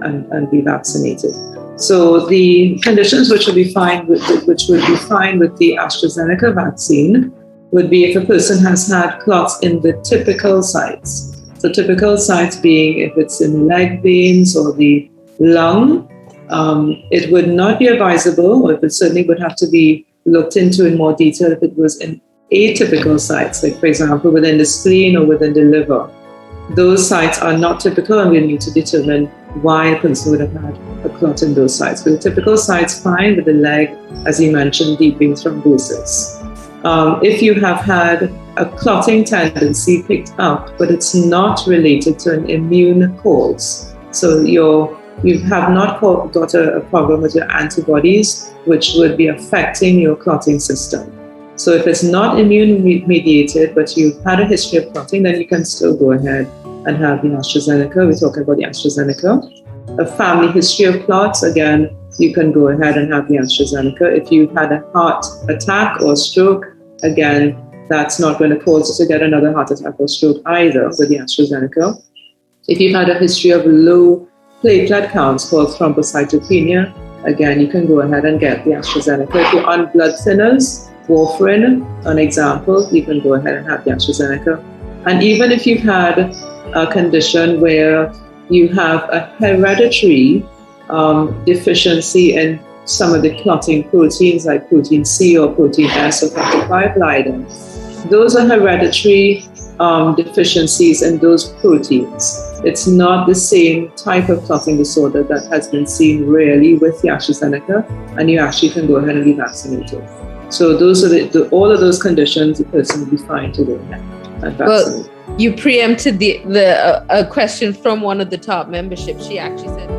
and be vaccinated. So the conditions which would be fine with the AstraZeneca vaccine would be if a person has had clots in the typical sites. So typical sites being if it's in leg veins or the lung, it would not be advisable, or it certainly would have to be looked into in more detail if it was in atypical sites, like for example within the spleen or within the liver. Those sites are not typical, and we need to determine why a person would have had a clot in those sites. But the typical sites, fine, with the leg, as you mentioned, deep vein thrombosis. If you have had a clotting tendency picked up, but it's not related to an immune cause, so you have not got a problem with your antibodies, which would be affecting your clotting system. So if it's not immune mediated, but you've had a history of clotting, then you can still go ahead and have the AstraZeneca. We're talking about the AstraZeneca. A family history of clots, again, you can go ahead and have the AstraZeneca. If you've had a heart attack or stroke, again, that's not going to cause you to get another heart attack or stroke either with the AstraZeneca. If you've had a history of low platelet counts called thrombocytopenia, again, you can go ahead and get the AstraZeneca. If you're on blood thinners, warfarin, an example, you can go ahead and have the AstraZeneca. And even if you've had a condition where you have a hereditary deficiency in some of the clotting proteins like protein C or protein S or factor V Leiden, those are hereditary deficiencies in those proteins. It's not the same type of clotting disorder that has been seen rarely with the AstraZeneca, and you actually can go ahead and be vaccinated. So those are all of those conditions, the person will be fine to go ahead and vaccinate. Well, you preempted a question from one of the TARP memberships. She actually said,